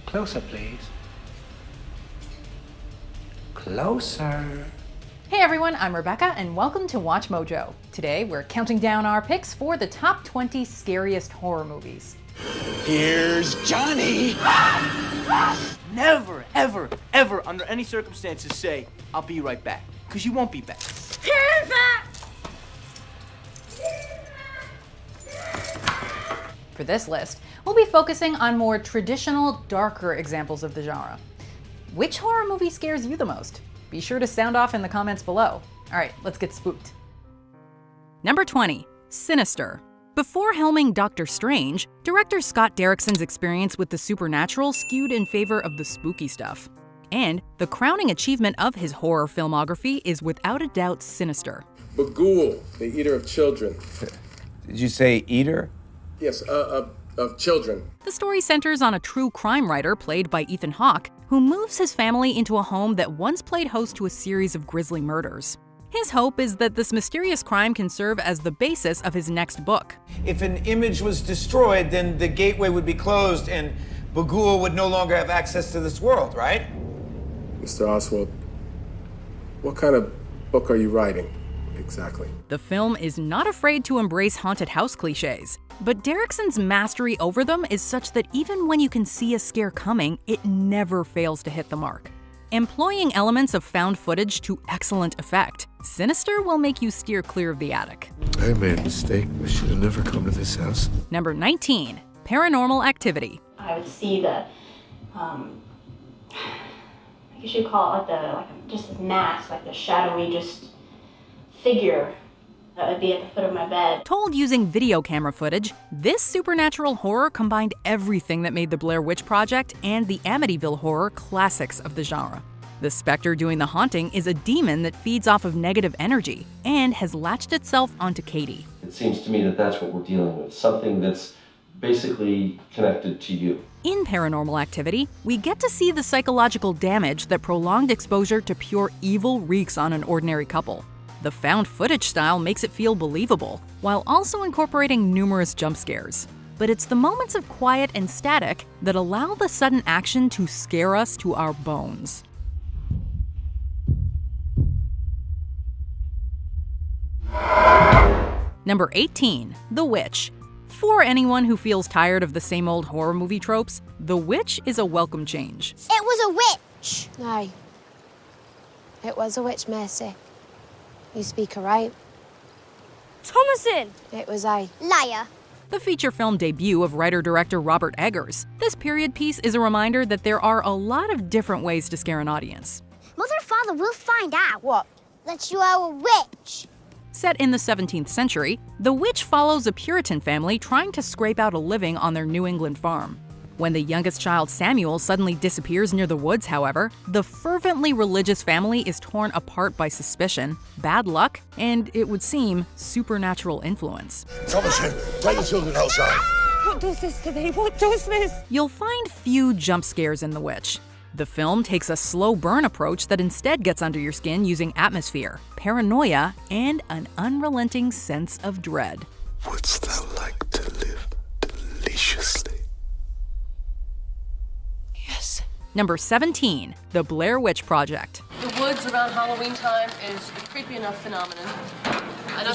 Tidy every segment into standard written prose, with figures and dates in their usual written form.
Closer, please. Closer. Hey everyone, I'm Rebecca and welcome to Watch Mojo. Today we're counting down our picks for the top 20 scariest horror movies. Here's Johnny! Never, ever, ever, under any circumstances say, I'll be right back. Because you won't be back. For this list, we'll be focusing on more traditional, darker examples of the genre. Which horror movie scares you the most? Be sure to sound off in the comments below. All right, let's get spooked. Number 20, Sinister. Before helming Doctor Strange, director Scott Derrickson's experience with the supernatural skewed in favor of the spooky stuff. And the crowning achievement of his horror filmography is without a doubt Sinister. Bagul, the eater of children. Did you say eater? Yes, of children. The story centers on a true crime writer played by Ethan Hawke, who moves his family into a home that once played host to a series of grisly murders. His hope is that this mysterious crime can serve as the basis of his next book. If an image was destroyed, then the gateway would be closed and Bagul would no longer have access to this world, right? Mr. Oswald, what kind of book are you writing exactly? The film is not afraid to embrace haunted house cliches, but Derrickson's mastery over them is such that even when you can see a scare coming, it never fails to hit the mark. Employing elements of found footage to excellent effect, Sinister will make you steer clear of the attic. I made a mistake. I should have never come to this house. Number 19, Paranormal Activity. I would see the, I guess you'd call it just a mask, like the shadowy just figure that would be at the foot of my bed. Told using video camera footage, this supernatural horror combined everything that made the Blair Witch Project and the Amityville Horror classics of the genre. The specter doing the haunting is a demon that feeds off of negative energy and has latched itself onto Katie. It seems to me that that's what we're dealing with, something that's basically connected to you. In Paranormal Activity, we get to see the psychological damage that prolonged exposure to pure evil wreaks on an ordinary couple. The found footage style makes it feel believable, while also incorporating numerous jump scares. But it's the moments of quiet and static that allow the sudden action to scare us to our bones. Number 18, The Witch. For anyone who feels tired of the same old horror movie tropes, The Witch is a welcome change. It was a witch! No. It was a witch, Mercy. You speak right. Thomason! It was I. Liar. The feature film debut of writer-director Robert Eggers, this period piece is a reminder that there are a lot of different ways to scare an audience. Mother and Father will find out. What? That you are a witch. Set in the 17th century, The Witch follows a Puritan family trying to scrape out a living on their New England farm. When the youngest child, Samuel, suddenly disappears near the woods, however, the fervently religious family is torn apart by suspicion, bad luck, and, it would seem, supernatural influence. Thomason, take the children outside. What does this to me? What does this? You'll find few jump scares in The Witch. The film takes a slow burn approach that instead gets under your skin using atmosphere, paranoia, and an unrelenting sense of dread. Wouldst thou like to live deliciously? Yes. Number 17, The Blair Witch Project. The woods around Halloween time is a creepy enough phenomenon.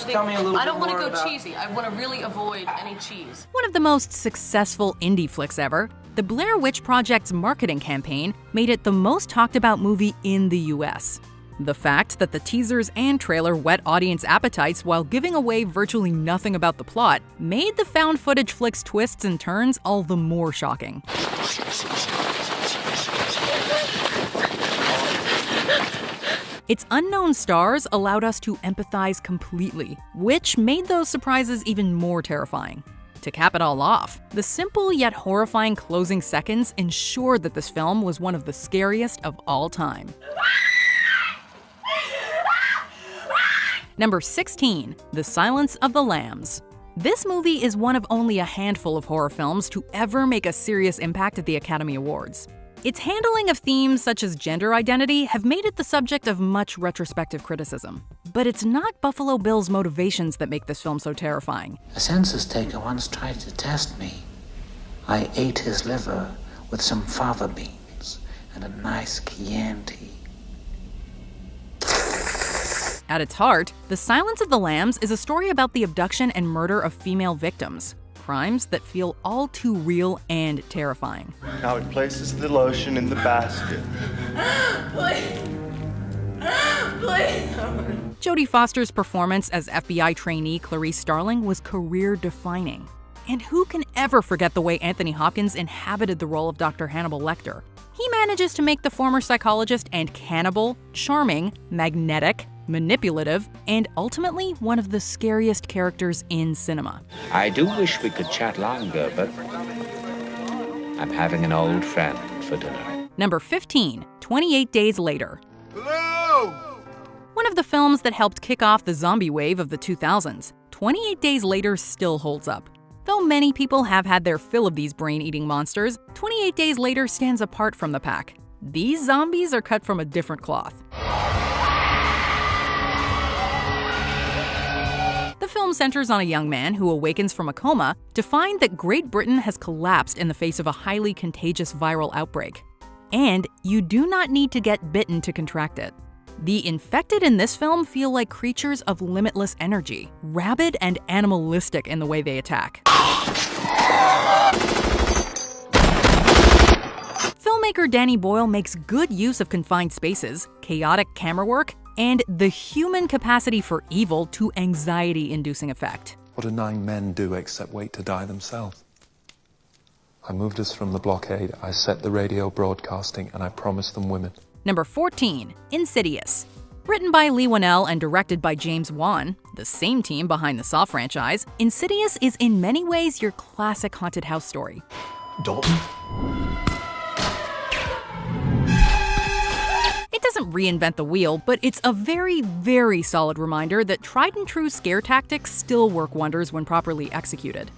Tell me a little I don't bit want to more go about... cheesy. I want to really avoid any cheese. One of the most successful indie flicks ever, the Blair Witch Project's marketing campaign made it the most talked about movie in the US. The fact that the teasers and trailer whet audience appetites while giving away virtually nothing about the plot made the found footage flick's twists and turns all the more shocking. Its unknown stars allowed us to empathize completely, which made those surprises even more terrifying. To cap it all off, the simple yet horrifying closing seconds ensured that this film was one of the scariest of all time. Number 16, The Silence of the Lambs. This movie is one of only a handful of horror films to ever make a serious impact at the Academy Awards. Its handling of themes such as gender identity have made it the subject of much retrospective criticism. But it's not Buffalo Bill's motivations that make this film so terrifying. A census taker once tried to test me. I ate his liver with some fava beans and a nice Chianti. At its heart, The Silence of the Lambs is a story about the abduction and murder of female victims. Crimes that feel all too real and terrifying. Now he places the lotion in the basket. Please. Please. Jodie Foster's performance as FBI trainee Clarice Starling was career-defining. And who can ever forget the way Anthony Hopkins inhabited the role of Dr. Hannibal Lecter? He manages to make the former psychologist and cannibal charming, magnetic, manipulative, and ultimately one of the scariest characters in cinema. I do wish we could chat longer, but I'm having an old friend for dinner. Number 15, 28 Days Later. Hello! One of the films that helped kick off the zombie wave of the 2000s, 28 Days Later still holds up. Though many people have had their fill of these brain-eating monsters, 28 Days Later stands apart from the pack. These zombies are cut from a different cloth. The film centers on a young man who awakens from a coma to find that Great Britain has collapsed in the face of a highly contagious viral outbreak. And you do not need to get bitten to contract it. The infected in this film feel like creatures of limitless energy, rabid and animalistic in the way they attack. Filmmaker Danny Boyle makes good use of confined spaces, chaotic camera work, and the human capacity for evil to anxiety-inducing effect. What do 9 men do except wait to die themselves? I moved us from the blockade, I set the radio broadcasting, and I promised them women. Number 14, Insidious. Written by Lee Whannell and directed by James Wan, the same team behind the Saw franchise, Insidious is in many ways your classic haunted house story. Dalton? It doesn't reinvent the wheel, but it's a very, very solid reminder that tried and true scare tactics still work wonders when properly executed.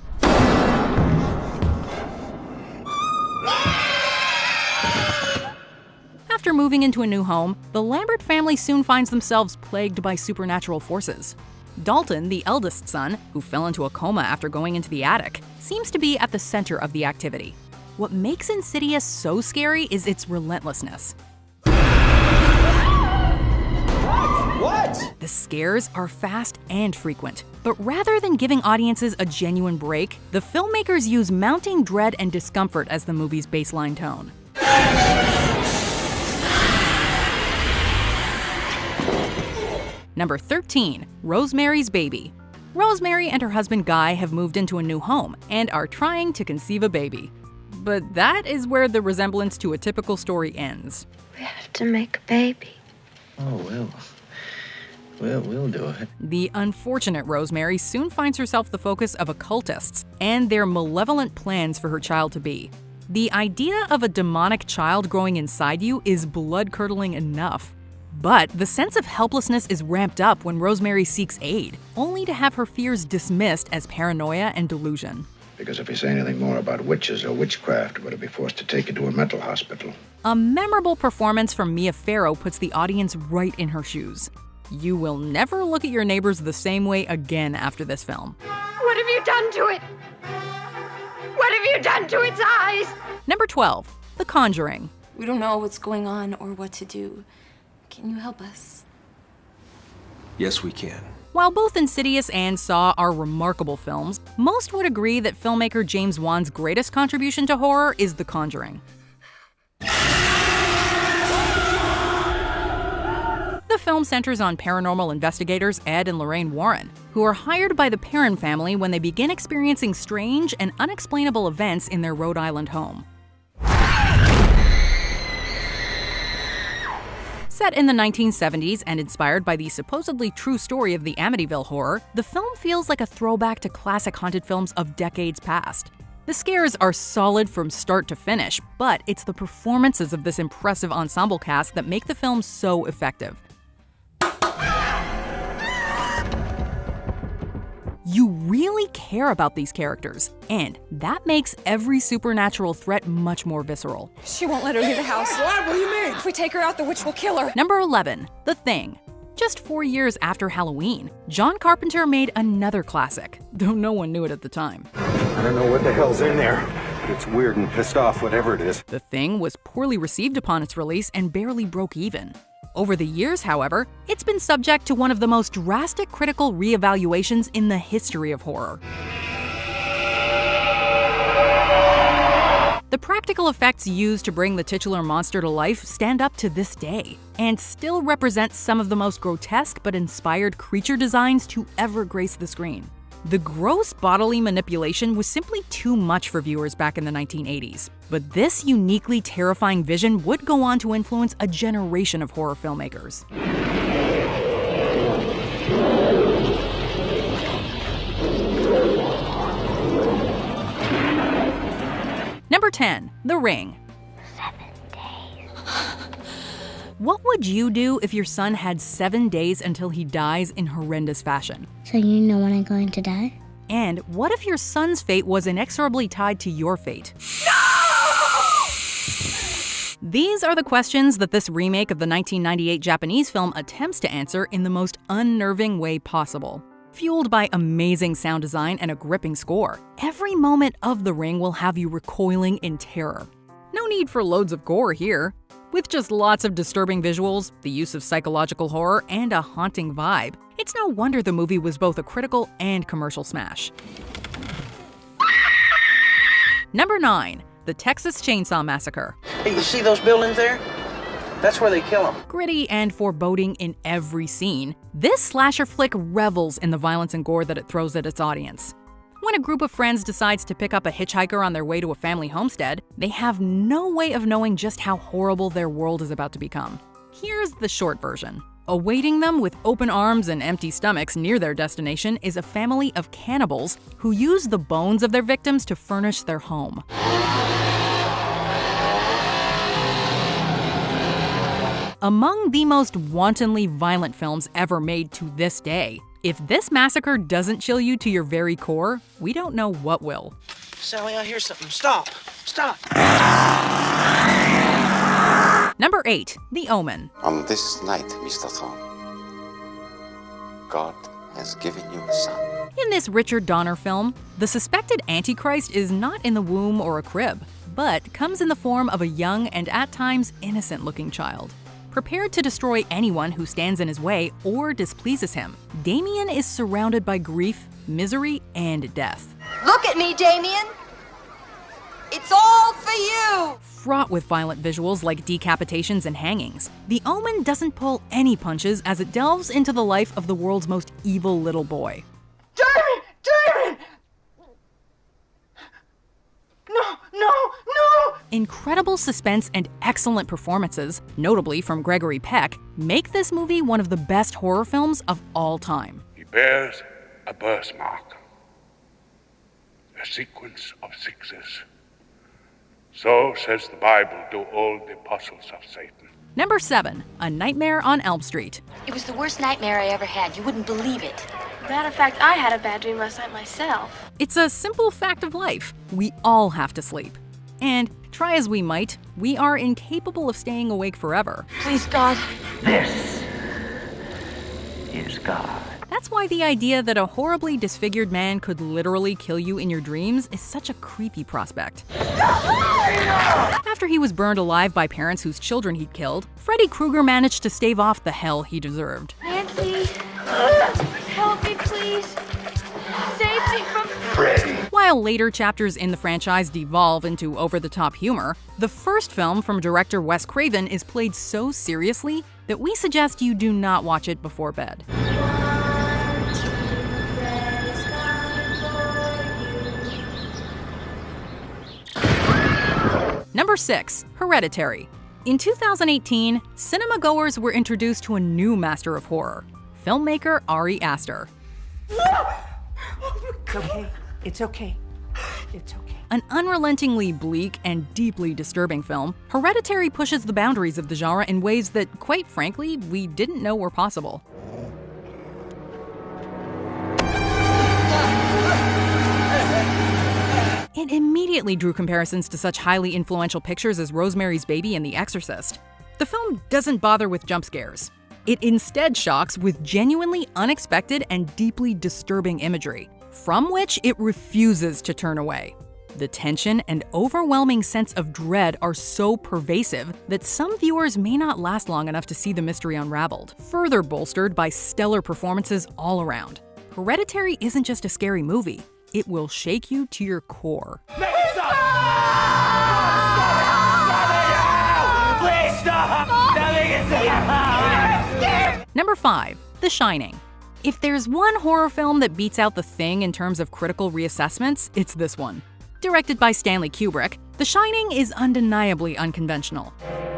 After moving into a new home, the Lambert family soon finds themselves plagued by supernatural forces. Dalton, the eldest son, who fell into a coma after going into the attic, seems to be at the center of the activity. What makes Insidious so scary is its relentlessness. What? The scares are fast and frequent, but rather than giving audiences a genuine break, the filmmakers use mounting dread and discomfort as the movie's baseline tone. Number 13, Rosemary's Baby. Rosemary and her husband Guy have moved into a new home and are trying to conceive a baby. But that is where the resemblance to a typical story ends. We have to make a baby. Oh, we'll do it. The unfortunate Rosemary soon finds herself the focus of occultists and their malevolent plans for her child to be. The idea of a demonic child growing inside you is blood-curdling enough. But the sense of helplessness is ramped up when Rosemary seeks aid, only to have her fears dismissed as paranoia and delusion. Because if you say anything more about witches or witchcraft, we're going to be forced to take you to a mental hospital. A memorable performance from Mia Farrow puts the audience right in her shoes. You will never look at your neighbors the same way again after this film. What have you done to it? What have you done to its eyes? Number 12, The Conjuring. We don't know what's going on or what to do. Can you help us? Yes, we can. While both Insidious and Saw are remarkable films, most would agree that filmmaker James Wan's greatest contribution to horror is The Conjuring. The film centers on paranormal investigators Ed and Lorraine Warren, who are hired by the Perron family when they begin experiencing strange and unexplainable events in their Rhode Island home. Set in the 1970s and inspired by the supposedly true story of the Amityville Horror, the film feels like a throwback to classic haunted films of decades past. The scares are solid from start to finish, but it's the performances of this impressive ensemble cast that make the film so effective. You really care about these characters, and that makes every supernatural threat much more visceral. She won't let her leave the house. What? What do you mean? If we take her out, the witch will kill her. Number 11, The Thing. Just 4 years after Halloween, John Carpenter made another classic, though no one knew it at the time. I don't know what the hell's in there, but it's weird and pissed off, whatever it is. The Thing was poorly received upon its release and barely broke even. Over the years, however, it's been subject to one of the most drastic critical reevaluations in the history of horror. The practical effects used to bring the titular monster to life stand up to this day, and still represent some of the most grotesque but inspired creature designs to ever grace the screen. The gross bodily manipulation was simply too much for viewers back in the 1980s, but this uniquely terrifying vision would go on to influence a generation of horror filmmakers. Number 10. The Ring. 7 days. What would you do if your son had 7 days until he dies in horrendous fashion? So you know when I'm going to die? And what if your son's fate was inexorably tied to your fate? These are the questions that this remake of the 1998 Japanese film attempts to answer in the most unnerving way possible. Fueled by amazing sound design and a gripping score, every moment of The Ring will have you recoiling in terror. No need for loads of gore here. With just lots of disturbing visuals, the use of psychological horror, and a haunting vibe, it's no wonder the movie was both a critical and commercial smash. Number 9. The Texas Chainsaw Massacre. Hey, you see those buildings there? That's where they kill them. Gritty and foreboding in every scene, this slasher flick revels in the violence and gore that it throws at its audience. When a group of friends decides to pick up a hitchhiker on their way to a family homestead, they have no way of knowing just how horrible their world is about to become. Here's the short version. Awaiting them with open arms and empty stomachs near their destination is a family of cannibals who use the bones of their victims to furnish their home. Among the most wantonly violent films ever made to this day, if this massacre doesn't chill you to your very core, we don't know what will. Sally, I hear something. Stop! Stop! Number 8. The Omen. On this night, Mr. Thorne, God has given you a son. In this Richard Donner film, the suspected Antichrist is not in the womb or a crib, but comes in the form of a young and at times innocent-looking child. Prepared to destroy anyone who stands in his way or displeases him, Damien is surrounded by grief, misery, and death. Look at me, Damien. It's all for you. Fraught with violent visuals like decapitations and hangings, The Omen doesn't pull any punches as it delves into the life of the world's most evil little boy. Damien! Damien! No! Incredible suspense and excellent performances, notably from Gregory Peck, make this movie one of the best horror films of all time. He bears a birthmark, a sequence of 6s. So says the Bible to all the apostles of Satan. Number 7. A Nightmare on Elm Street. It was the worst nightmare I ever had. You wouldn't believe it. Matter of fact, I had a bad dream last night myself. It's a simple fact of life. We all have to sleep. And try as we might, we are incapable of staying awake forever. Please, God. This is God. That's why the idea that a horribly disfigured man could literally kill you in your dreams is such a creepy prospect. After he was burned alive by parents whose children he'd killed, Freddy Krueger managed to stave off the hell he deserved. Nancy, help me, please. Save me from Freddy. While later chapters in the franchise devolve into over-the-top humor, the first film from director Wes Craven is played so seriously that we suggest you do not watch it before bed. Number 6. Hereditary. In 2018, cinema goers were introduced to a new master of horror, filmmaker Ari Aster. It's okay. It's okay. It's okay. An unrelentingly bleak and deeply disturbing film, Hereditary pushes the boundaries of the genre in ways that, quite frankly, we didn't know were possible. It immediately drew comparisons to such highly influential pictures as Rosemary's Baby and The Exorcist. The film doesn't bother with jump scares. It instead shocks with genuinely unexpected and deeply disturbing imagery, from which it refuses to turn away. The tension and overwhelming sense of dread are so pervasive that some viewers may not last long enough to see the mystery unraveled, further bolstered by stellar performances all around. Hereditary isn't just a scary movie, it will shake you to your core. Please stop! Number 5. The Shining. If there's one horror film that beats out The Thing in terms of critical reassessments, it's this one. Directed by Stanley Kubrick, The Shining is undeniably unconventional.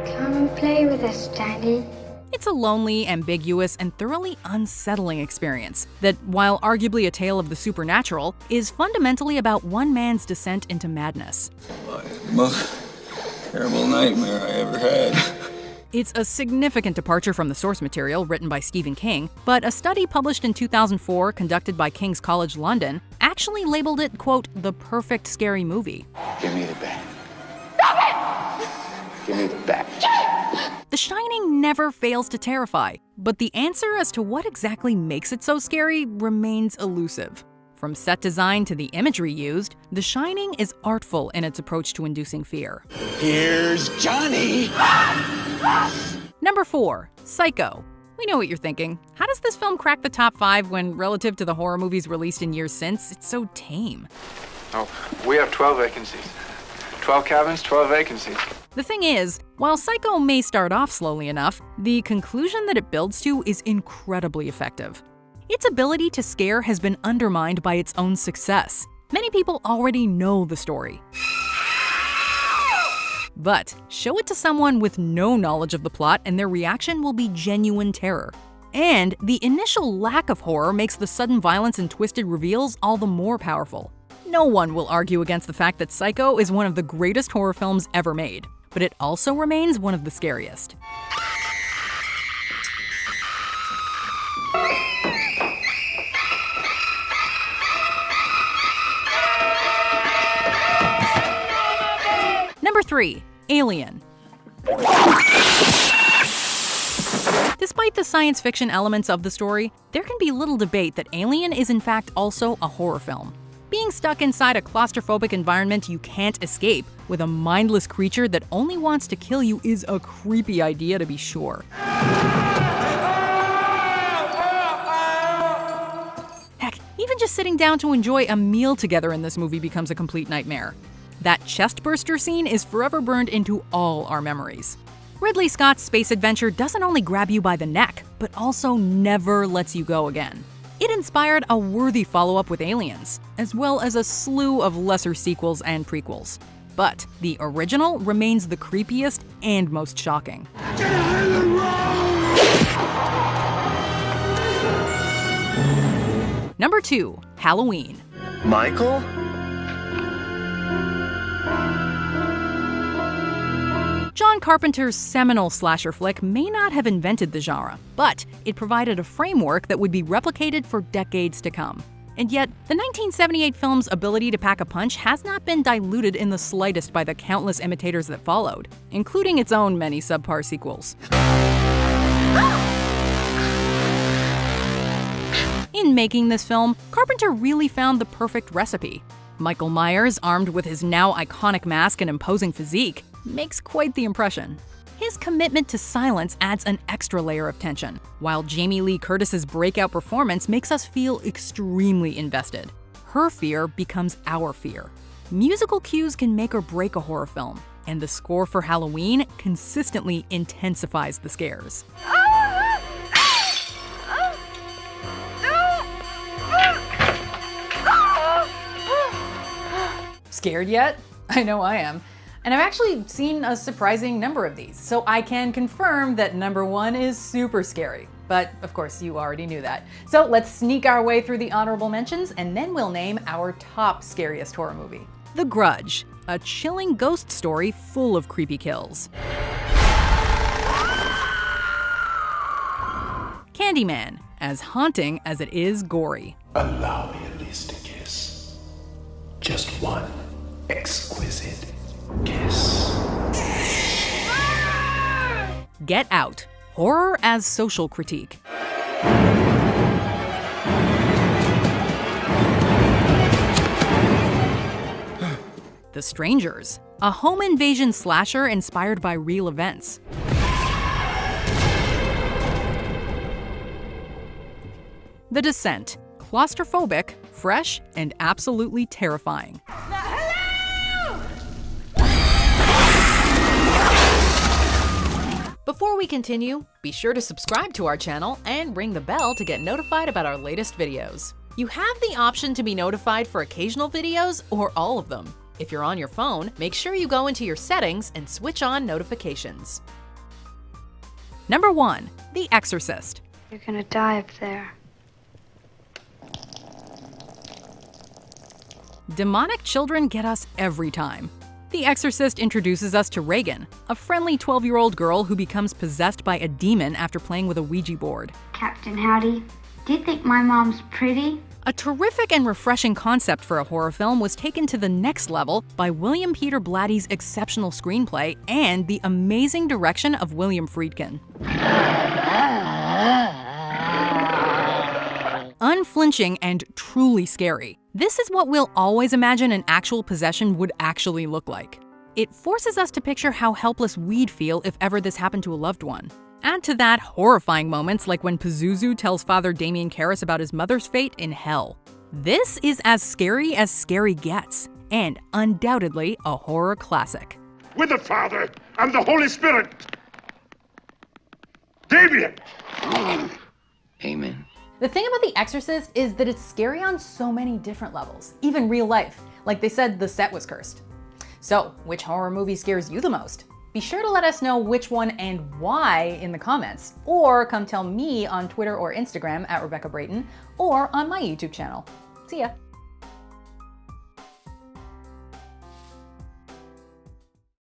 Come and play with us, Daddy. It's a lonely, ambiguous, and thoroughly unsettling experience that, while arguably a tale of the supernatural, is fundamentally about one man's descent into madness. The most terrible nightmare I ever had. It's a significant departure from the source material written by Stephen King, but a study published in 2004 conducted by King's College London actually labeled it, quote, the perfect scary movie. Give me the bat. Stop it! Give me the bat. The Shining never fails to terrify, but the answer as to what exactly makes it so scary remains elusive. From set design to the imagery used, The Shining is artful in its approach to inducing fear. Here's Johnny! Number 4. Psycho. We know what you're thinking. How does this film crack the top 5 when, relative to the horror movies released in years since, it's so tame? Oh, we have 12 vacancies. 12 cabins, 12 vacancies. The thing is, while Psycho may start off slowly enough, the conclusion that it builds to is incredibly effective. Its ability to scare has been undermined by its own success. Many people already know the story. But show it to someone with no knowledge of the plot and their reaction will be genuine terror. And the initial lack of horror makes the sudden violence and twisted reveals all the more powerful. No one will argue against the fact that Psycho is one of the greatest horror films ever made, but it also remains one of the scariest. Number 3. Alien. Despite the science fiction elements of the story, there can be little debate that Alien is in fact also a horror film. Being stuck inside a claustrophobic environment you can't escape with a mindless creature that only wants to kill you is a creepy idea to be sure. Heck, even just sitting down to enjoy a meal together in this movie becomes a complete nightmare. That chestburster scene is forever burned into all our memories. Ridley Scott's space adventure doesn't only grab you by the neck, but also never lets you go again. It inspired a worthy follow-up with Aliens, as well as a slew of lesser sequels and prequels. But the original remains the creepiest and most shocking. Number 2. Halloween. Michael? John Carpenter's seminal slasher flick may not have invented the genre, but it provided a framework that would be replicated for decades to come. And yet, the 1978 film's ability to pack a punch has not been diluted in the slightest by the countless imitators that followed, including its own many subpar sequels. In making this film, Carpenter really found the perfect recipe. Michael Myers, armed with his now iconic mask and imposing physique, makes quite the impression. His commitment to silence adds an extra layer of tension, while Jamie Lee Curtis's breakout performance makes us feel extremely invested. Her fear becomes our fear. Musical cues can make or break a horror film, and the score for Halloween consistently intensifies the scares. Scared yet? I know I am. And I've actually seen a surprising number of these, so I can confirm that number 1 is super scary. But of course, you already knew that. So let's sneak our way through the honorable mentions, and then we'll name our top scariest horror movie. The Grudge, a chilling ghost story full of creepy kills. Candyman, as haunting as it is gory. Allow me at least to kiss. Just one exquisite kiss. Get Out, horror as social critique. The Strangers, a home invasion slasher inspired by real events. The Descent, claustrophobic, fresh, and absolutely terrifying. Before we continue, be sure to subscribe to our channel and ring the bell to get notified about our latest videos. You have the option to be notified for occasional videos or all of them. If you're on your phone, make sure you go into your settings and switch on notifications. Number 1. The Exorcist. You're gonna die up there. Demonic children get us every time. The Exorcist introduces us to Reagan, a friendly 12-year-old girl who becomes possessed by a demon after playing with a Ouija board. Captain Howdy, do you think my mom's pretty? A terrific and refreshing concept for a horror film was taken to the next level by William Peter Blatty's exceptional screenplay and the amazing direction of William Friedkin. Unflinching and truly scary. This is what we'll always imagine an actual possession would actually look like. It forces us to picture how helpless we'd feel if ever this happened to a loved one. Add to that horrifying moments like when Pazuzu tells Father Damien Karras about his mother's fate in hell. This is as scary gets, and undoubtedly a horror classic. With the Father and the Holy Spirit. Damien! Amen. The thing about The Exorcist is that it's scary on so many different levels, even real life. Like they said, the set was cursed. So, which horror movie scares you the most? Be sure to let us know which one and why in the comments, or come tell me on Twitter or Instagram @Rebecca Brayton, or on my YouTube channel. See ya!